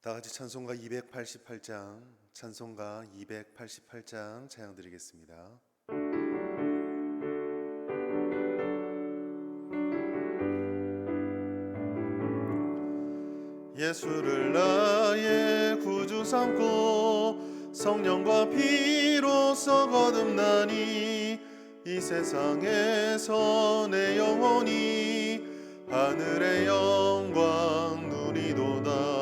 다 같이 찬송가 288장, 찬송가 288장 찬양 드리겠습니다. 예수를 나의 구주 삼고 성령과 피로써 거듭나니 이 세상에서 내 영혼이 하늘의 영광 누리도다.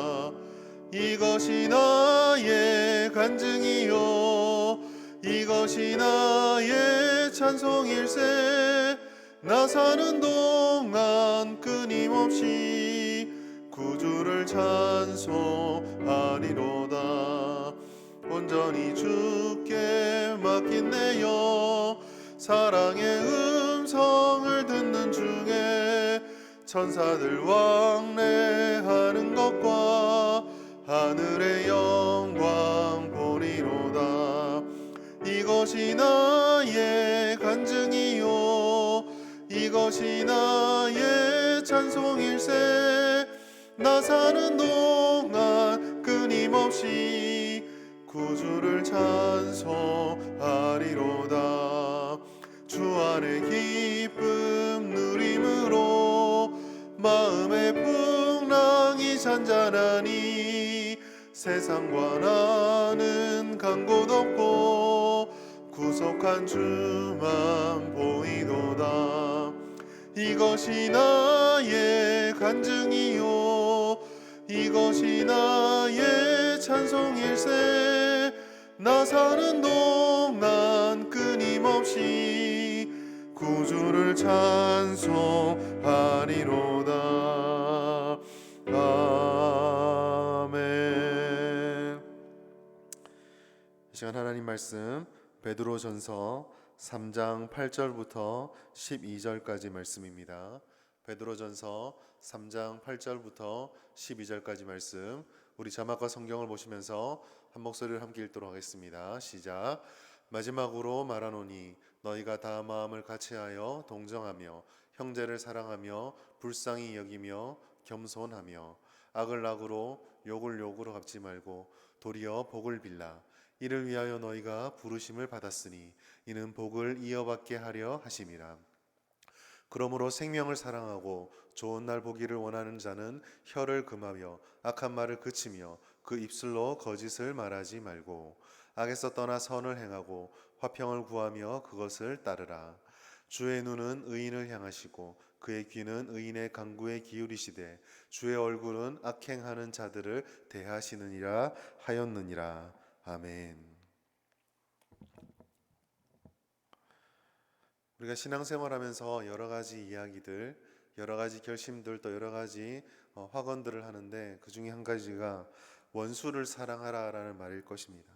이것이 나의 간증이요 이것이 나의 찬송일세. 나 사는 동안 끊임없이 구주를 찬송하리로다. 온전히 주께 맡긴 내 영 사랑의 음성을 듣는 중에 천사들 왕래하는 것과 하늘의 영광 보리로다. 이것이 나의 간증이요 이것이 나의 찬송일세. 나 사는 동안 끊임없이 구주를 찬송하리로다. 주 안의 기쁨 누림으로 마음의 풍랑이 잔잔하니 세상과 나는 간 곳 없고 구속한 주만 보이도다. 이것이 나의 간증이요 이것이 나의 찬송일세. 나 사는 동안 끊임없이 구주를 찬송하리로다. 아멘. 이 시간 하나님 말씀 베드로전서 3장 8절부터 12절까지 말씀입니다. 베드로전서 3장 8절부터 12절까지 말씀, 우리 자막과 성경을 보시면서 한 목소리를 함께 읽도록 하겠습니다. 시작. 마지막으로 말하노니 너희가 다 마음을 같이하여 동정하며 형제를 사랑하며 불쌍히 여기며 겸손하며 악을 악으로 욕을 욕으로 갚지 말고 도리어 복을 빌라. 이를 위하여 너희가 부르심을 받았으니 이는 복을 이어받게 하려 하심이라. 그러므로 생명을 사랑하고 좋은 날 보기를 원하는 자는 혀를 금하며 악한 말을 그치며 그 입술로 거짓을 말하지 말고 악에서 떠나 선을 행하고 화평을 구하며 그것을 따르라. 주의 눈은 의인을 향하시고 그의 귀는 의인의 간구에 기울이시되 주의 얼굴은 악행하는 자들을 대하시느니라 하였느니라. 아멘. 우리가 신앙생활하면서 여러 가지 이야기들, 여러 가지 결심들, 또 여러 가지 확언들을 하는데 그 중에 한 가지가 원수를 사랑하라라는 말일 것입니다.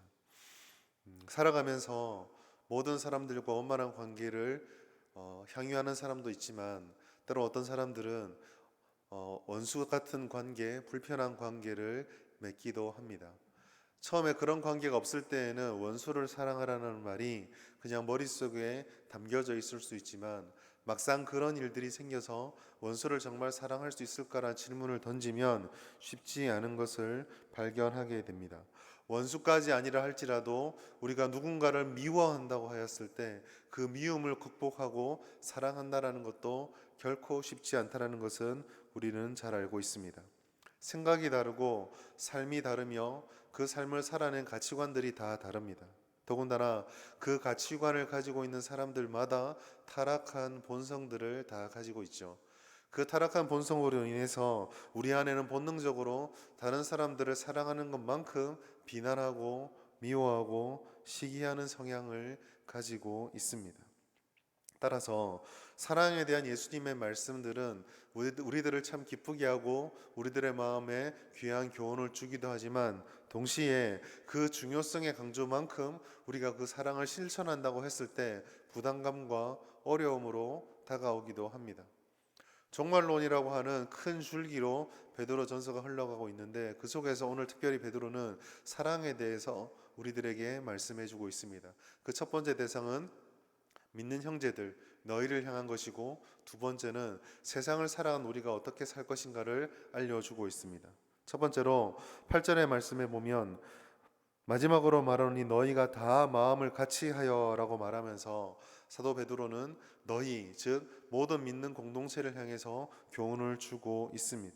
살아가면서 모든 사람들과 원만한 관계를 향유하는 사람도 있지만 때로 어떤 사람들은 원수 같은 관계, 불편한 관계를 맺기도 합니다. 처음에 그런 관계가 없을 때에는 원수를 사랑하라는 말이 그냥 머릿속에 담겨져 있을 수 있지만 막상 그런 일들이 생겨서 원수를 정말 사랑할 수 있을까라는 질문을 던지면 쉽지 않은 것을 발견하게 됩니다. 원수까지 아니라 할지라도 우리가 누군가를 미워한다고 하였을 때 그 미움을 극복하고 사랑한다라는 것도 결코 쉽지 않다는 것은 우리는 잘 알고 있습니다. 생각이 다르고 삶이 다르며 그 삶을 살아낸 가치관들이 다 다릅니다. 더군다나 그 가치관을 가지고 있는 사람들마다 타락한 본성들을 다 가지고 있죠. 그 타락한 본성으로 인해서 우리 안에는 본능적으로 다른 사람들을 사랑하는 것만큼 비난하고 미워하고 시기하는 성향을 가지고 있습니다. 따라서 사랑에 대한 예수님의 말씀들은 우리들을 참 기쁘게 하고 우리들의 마음에 귀한 교훈을 주기도 하지만 동시에 그 중요성의 강조만큼 우리가 그 사랑을 실천한다고 했을 때 부담감과 어려움으로 다가오기도 합니다. 종말론이라고 하는 큰 줄기로 베드로 전서가 흘러가고 있는데 그 속에서 오늘 특별히 베드로는 사랑에 대해서 우리들에게 말씀해 주고 있습니다. 그 첫 번째 대상은 믿는 형제들, 너희를 향한 것이고 두 번째는 세상을 살아간 우리가 어떻게 살 것인가를 알려주고 있습니다. 첫 번째로 8절의 말씀에 보면 마지막으로 말하노니 너희가 다 마음을 같이 하여라고 말하면서 사도 베드로는 너희 즉 모든 믿는 공동체를 향해서 교훈을 주고 있습니다.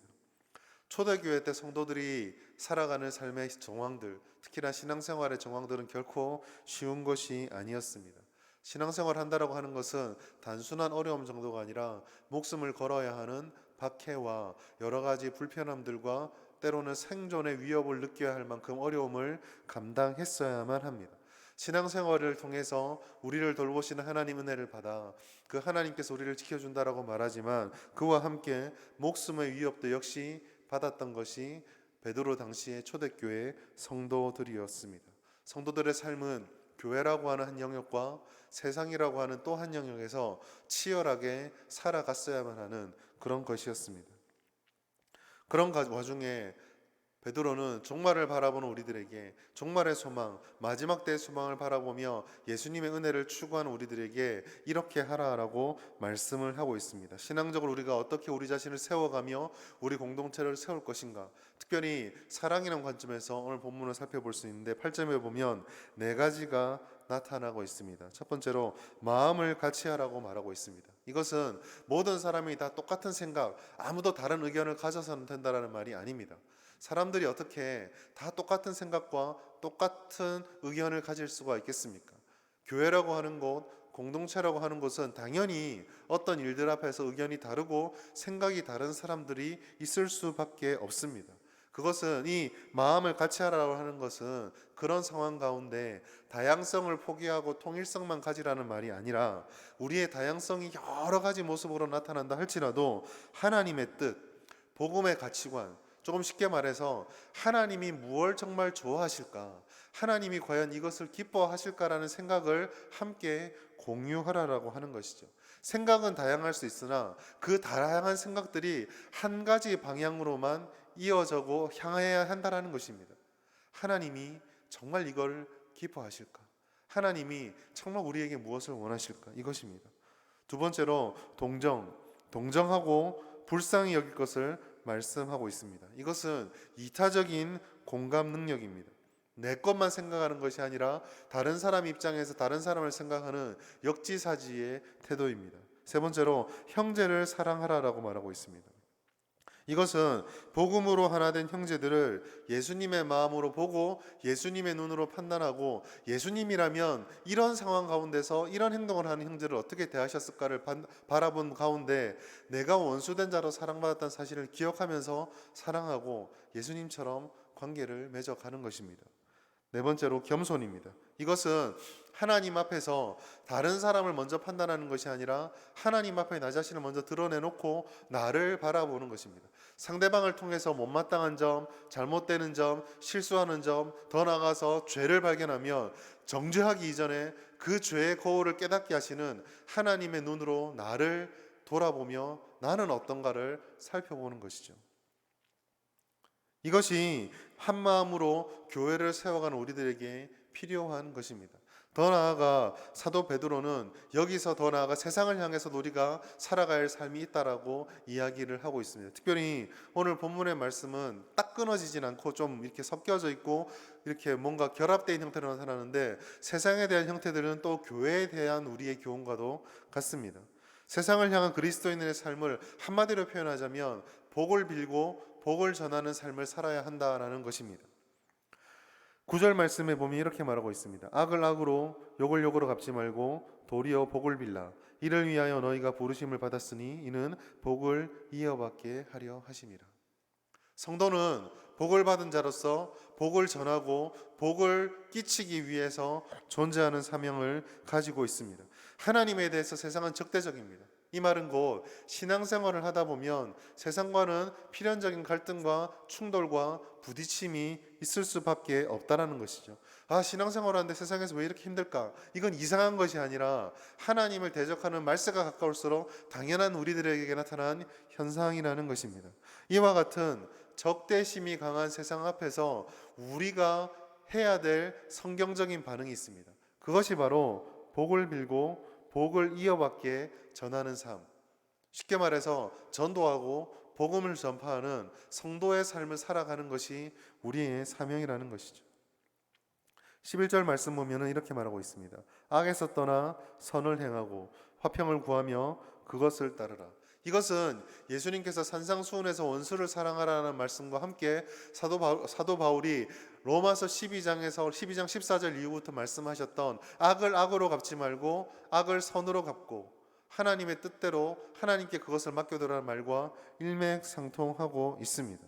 초대교회 때 성도들이 살아가는 삶의 정황들, 특히나 신앙생활의 정황들은 결코 쉬운 것이 아니었습니다. 신앙생활 한다라고 하는 것은 단순한 어려움 정도가 아니라 목숨을 걸어야 하는 박해와 여러 가지 불편함들과 때로는 생존의 위협을 느껴야 할 만큼 어려움을 감당했어야만 합니다. 신앙생활을 통해서 우리를 돌보시는 하나님 은혜를 받아 그 하나님께서 우리를 지켜준다라고 말하지만 그와 함께 목숨의 위협도 역시 받았던 것이 베드로 당시의 초대교회 성도들이었습니다. 성도들의 삶은 교회라고 하는 한 영역과 세상이라고 하는 또 한 영역에서 치열하게 살아갔어야만 하는 그런 것이었습니다. 그런 와중에 베드로는 종말을 바라보는 우리들에게 종말의 소망, 마지막 때의 소망을 바라보며 예수님의 은혜를 추구하는 우리들에게 이렇게 하라라고 말씀을 하고 있습니다. 신앙적으로 우리가 어떻게 우리 자신을 세워가며 우리 공동체를 세울 것인가, 특별히 사랑이라는 관점에서 오늘 본문을 살펴볼 수 있는데 8절에 보면 네 가지가 나타나고 있습니다. 첫 번째로 마음을 같이 하라고 말하고 있습니다. 이것은 모든 사람이 다 똑같은 생각, 아무도 다른 의견을 가져서는 된다는 말이 아닙니다. 사람들이 어떻게 다 똑같은 생각과 똑같은 의견을 가질 수가 있겠습니까? 교회라고 하는 곳, 공동체라고 하는 곳은 당연히 어떤 일들 앞에서 의견이 다르고 생각이 다른 사람들이 있을 수밖에 없습니다. 그것은 이 마음을 같이 하라고 하는 것은 그런 상황 가운데 다양성을 포기하고 통일성만 가지라는 말이 아니라 우리의 다양성이 여러 가지 모습으로 나타난다 할지라도 하나님의 뜻, 복음의 가치관, 조금 쉽게 말해서 하나님이 무엇을 정말 좋아하실까? 하나님이 과연 이것을 기뻐하실까라는 생각을 함께 공유하라라고 하는 것이죠. 생각은 다양할 수 있으나 그 다양한 생각들이 한 가지 방향으로만 이어져고 향해야 한다라는 것입니다. 하나님이 정말 이걸 기뻐하실까? 하나님이 정말 우리에게 무엇을 원하실까? 이것입니다. 두 번째로 동정하고 불쌍히 여길 것을 말씀하고 있습니다. 이것은 이타적인 공감 능력입니다. 내 것만 생각하는 것이 아니라 다른 사람 입장에서 다른 사람을 생각하는 역지사지의 태도입니다. 세 번째로 형제를 사랑하라라고 말하고 있습니다. 이것은 복음으로 하나 된 형제들을 예수님의 마음으로 보고 예수님의 눈으로 판단하고 예수님이라면 이런 상황 가운데서 이런 행동을 하는 형제를 어떻게 대하셨을까를 바라본 가운데 내가 원수된 자로 사랑받았다는 사실을 기억하면서 사랑하고 예수님처럼 관계를 맺어가는 것입니다. 네 번째로 겸손입니다. 이것은 하나님 앞에서 다른 사람을 먼저 판단하는 것이 아니라 하나님 앞에 나 자신을 먼저 드러내놓고 나를 바라보는 것입니다. 상대방을 통해서 못마땅한 점, 잘못되는 점, 실수하는 점, 더 나아가서 죄를 발견하면 정죄하기 이전에 그 죄의 거울을 깨닫게 하시는 하나님의 눈으로 나를 돌아보며 나는 어떤가를 살펴보는 것이죠. 이것이 한 마음으로 교회를 세워가는 우리들에게 필요한 것입니다. 더 나아가 사도 베드로는 여기서 더 나아가 세상을 향해서 우리가 살아갈 삶이 있다라고 이야기를 하고 있습니다. 특별히 오늘 본문의 말씀은 딱 끊어지진 않고 좀 이렇게 섞여져 있고 이렇게 뭔가 결합된 형태로 나타나는데 세상에 대한 형태들은 또 교회에 대한 우리의 교훈과도 같습니다. 세상을 향한 그리스도인의 삶을 한마디로 표현하자면 복을 빌고 복을 전하는 삶을 살아야 한다라는 것입니다. 9절 말씀에 보면 이렇게 말하고 있습니다. 악을 악으로 욕을 욕으로 갚지 말고 도리어 복을 빌라. 이를 위하여 너희가 부르심을 받았으니 이는 복을 이어받게 하려 하심이라. 성도는 복을 받은 자로서 복을 전하고 복을 끼치기 위해서 존재하는 사명을 가지고 있습니다. 하나님에 대해서 세상은 적대적입니다. 이 말은 곧 신앙생활을 하다 보면 세상과는 필연적인 갈등과 충돌과 부딪힘이 있을 수밖에 없다라는 것이죠. 신앙생활을 하는데 세상에서 왜 이렇게 힘들까? 이건 이상한 것이 아니라 하나님을 대적하는 말세가 가까울수록 당연한 우리들에게 나타난 현상이라는 것입니다. 이와 같은 적대심이 강한 세상 앞에서 우리가 해야 될 성경적인 반응이 있습니다. 그것이 바로 복을 빌고 복을 이어받게 전하는 삶. 쉽게 말해서 전도하고 복음을 전파하는 성도의 삶을 살아가는 것이 우리의 사명이라는 것이죠. 11절 말씀 보면은 이렇게 말하고 있습니다. 악에서 떠나 선을 행하고 화평을 구하며 그것을 따르라. 이것은 예수님께서 산상수훈에서 원수를 사랑하라는 말씀과 함께 사도 바울이 로마서 12장 14절 이후부터 말씀하셨던 악을 악으로 갚지 말고 악을 선으로 갚고 하나님의 뜻대로 하나님께 그것을 맡겨두라는 말과 일맥상통하고 있습니다.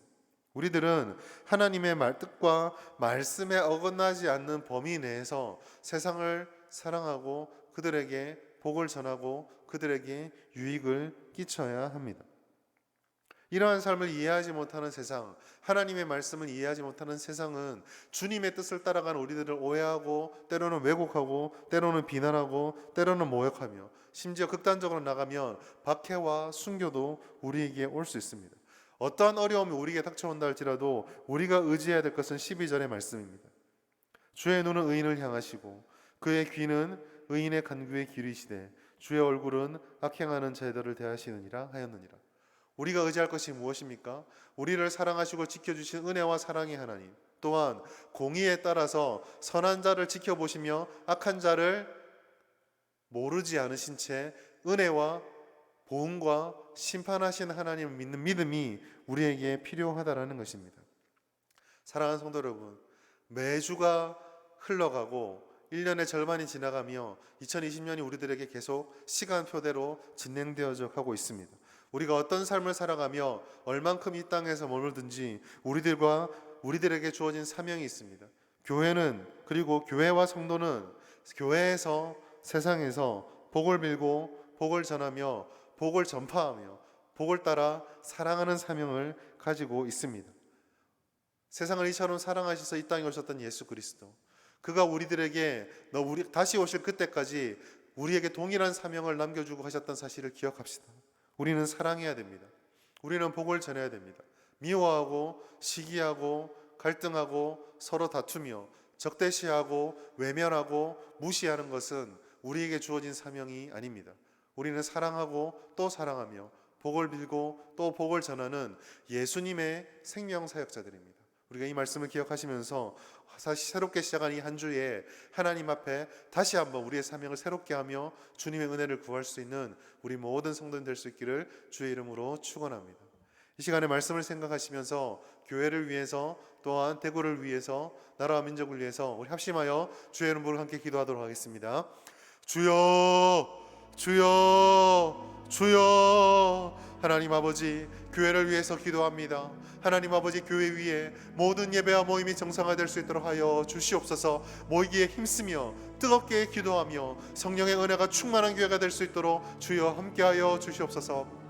우리들은 하나님의 뜻과 말씀에 어긋나지 않는 범위 내에서 세상을 사랑하고 그들에게 복을 전하고 그들에게 유익을 끼쳐야 합니다. 이러한 삶을 이해하지 못하는 세상, 하나님의 말씀을 이해하지 못하는 세상은 주님의 뜻을 따라가는 우리들을 오해하고 때로는 왜곡하고 때로는 비난하고 때로는 모욕하며 심지어 극단적으로 나가면 박해와 순교도 우리에게 올 수 있습니다. 어떠한 어려움이 우리에게 닥쳐온다 할지라도 우리가 의지해야 될 것은 12절의 말씀입니다. 주의 눈은 의인을 향하시고 그의 귀는 의인의 간구에 기울이시되 주의 얼굴은 악행하는 자들을 대하시느니라 하였느니라. 우리가 의지할 것이 무엇입니까? 우리를 사랑하시고 지켜주신 은혜와 사랑의 하나님, 또한 공의에 따라서 선한 자를 지켜보시며 악한 자를 모르지 않으신 채 은혜와 보응과 심판하신 하나님을 믿는 믿음이 우리에게 필요하다라는 것입니다. 사랑하는 성도 여러분, 매주가 흘러가고 1년의 절반이 지나가며 2020년이 우리들에게 계속 시간표대로 진행되어져 가고 있습니다. 우리가 어떤 삶을 살아가며 얼만큼 이 땅에서 머물든지 우리들에게 주어진 사명이 있습니다. 교회는, 그리고 교회와 성도는 교회에서 세상에서 복을 빌고 복을 전하며 복을 전파하며 복을 따라 사랑하는 사명을 가지고 있습니다. 세상을 이처럼 사랑하셔서 이 땅에 오셨던 예수 그리스도, 그가 우리들에게 다시 오실 그때까지 우리에게 동일한 사명을 남겨주고 하셨던 사실을 기억합시다. 우리는 사랑해야 됩니다. 우리는 복을 전해야 됩니다. 미워하고 시기하고 갈등하고 서로 다투며 적대시하고 외면하고 무시하는 것은 우리에게 주어진 사명이 아닙니다. 우리는 사랑하고 또 사랑하며 복을 빌고 또 복을 전하는 예수님의 생명 사역자들입니다. 우리가 이 말씀을 기억하시면서 다시 새롭게 시작한 이 한 주에 하나님 앞에 다시 한번 우리의 사명을 새롭게 하며 주님의 은혜를 구할 수 있는 우리 모든 성도들 될 수 있기를 주의 이름으로 축원합니다. 이 시간에 말씀을 생각하시면서 교회를 위해서 또한 대구를 위해서 나라와 민족을 위해서 우리 합심하여 주의 이름으로 함께 기도하도록 하겠습니다. 주여, 주여, 주여. 하나님 아버지, 교회를 위해서 기도합니다. 하나님 아버지, 교회 위에 모든 예배와 모임이 정상화될 수 있도록 하여 주시옵소서. 모이기에 힘쓰며 뜨겁게 기도하며 성령의 은혜가 충만한 교회가 될 수 있도록 주여 함께하여 주시옵소서.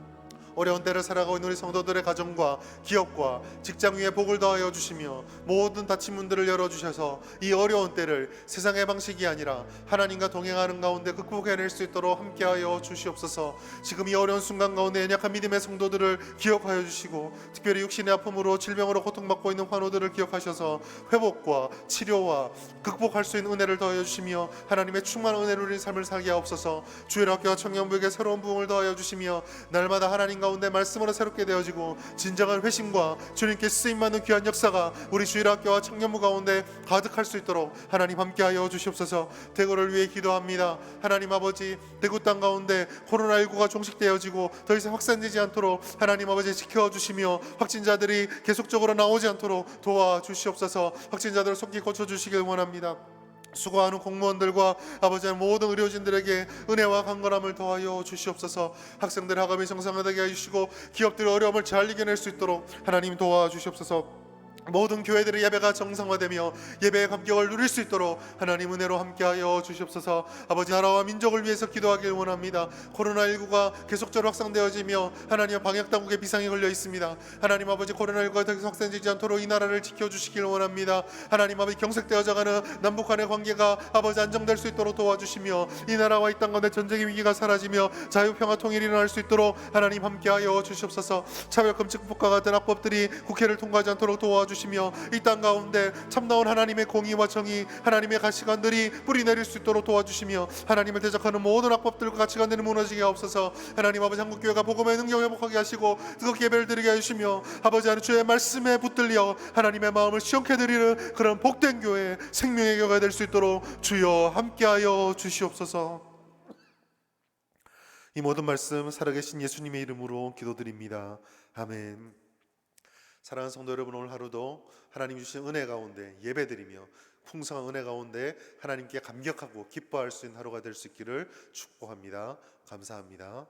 어려운 때를 살아가고 있는 우리 성도들의 가정과 기업과 직장 위에 복을 더하여 주시며 모든 닫힌 문들을 열어주셔서 이 어려운 때를 세상의 방식이 아니라 하나님과 동행하는 가운데 극복해낼 수 있도록 함께하여 주시옵소서. 지금 이 어려운 순간 가운데 연약한 믿음의 성도들을 기억하여 주시고 특별히 육신의 아픔으로 질병으로 고통받고 있는 환우들을 기억하셔서 회복과 치료와 극복할 수 있는 은혜를 더하여 주시며 하나님의 충만한 은혜로 우리 삶을 살게 하옵소서. 주의 학교와 청년부에게 새로운 부흥을 더하여 주시며 날마다 하나님 가운데 말씀으로 새롭게 되어지고 진정한 회심과 주님께 쓰임받는 귀한 역사가 우리 주일학교와 청년부 가운데 가득할 수 있도록 하나님 함께하여 주시옵소서. 대구를 위해 기도합니다. 하나님 아버지, 대구 땅 가운데 코로나19가 종식되어지고 더 이상 확산되지 않도록 하나님 아버지 지켜주시며 확진자들이 계속적으로 나오지 않도록 도와주시옵소서. 확진자들을 속히 고쳐주시길 원합니다. 수고하는 공무원들과 아버지 모든 의료진들에게 은혜와 강건함을 더하여 주시옵소서. 학생들 학업이 정상화되게 해주시고 기업들의 어려움을 잘 이겨낼 수 있도록 하나님 도와주시옵소서. 모든 교회들의 예배가 정상화되며 예배의 감격을 누릴 수 있도록 하나님 은혜로 함께하여 주시옵소서. 아버지, 나라와 민족을 위해서 기도하길 원합니다. 코로나19가 계속적으로 확산되어지며 하나님 방역당국의 비상이 걸려 있습니다. 하나님 아버지, 코로나19가 더 이상 확산되지 않도록 이 나라를 지켜주시길 원합니다. 하나님 아버지, 경색되어져가는 남북 간의 관계가 아버지 안정될 수 있도록 도와주시며 이 나라와 이 땅 가운데 전쟁의 위기가 사라지며 자유평화 통일이 일어날 수 있도록 하나님 함께하여 주시옵소서. 차별금지법과 같은 악법들이 국회를 통과하지 않도록 도와주시옵소서. 도와주시며 이 땅 가운데 참다운 하나님의 공의와 정의, 하나님의 가시관들이 뿌리 내릴 수 있도록 도와주시며 하나님을 대적하는 모든 악법들과 가치관들이 무너지게 하옵소서. 하나님 아버지, 한국교회가 복음의 능력 회복하게 하시고 뜨겁게 예배를 드리게 해주시며 아버지 하나님 주의 말씀에 붙들려 하나님의 마음을 시원케 드리는 그런 복된 교회, 생명의 교회가 될 수 있도록 주여 함께하여 주시옵소서. 이 모든 말씀 살아계신 예수님의 이름으로 기도드립니다. 아멘. 사랑하는 성도 여러분, 오늘 하루도 하나님 주신 은혜 가운데 예배드리며 풍성한 은혜 가운데 하나님께 감격하고 기뻐할 수 있는 하루가 될 수 있기를 축복합니다. 감사합니다.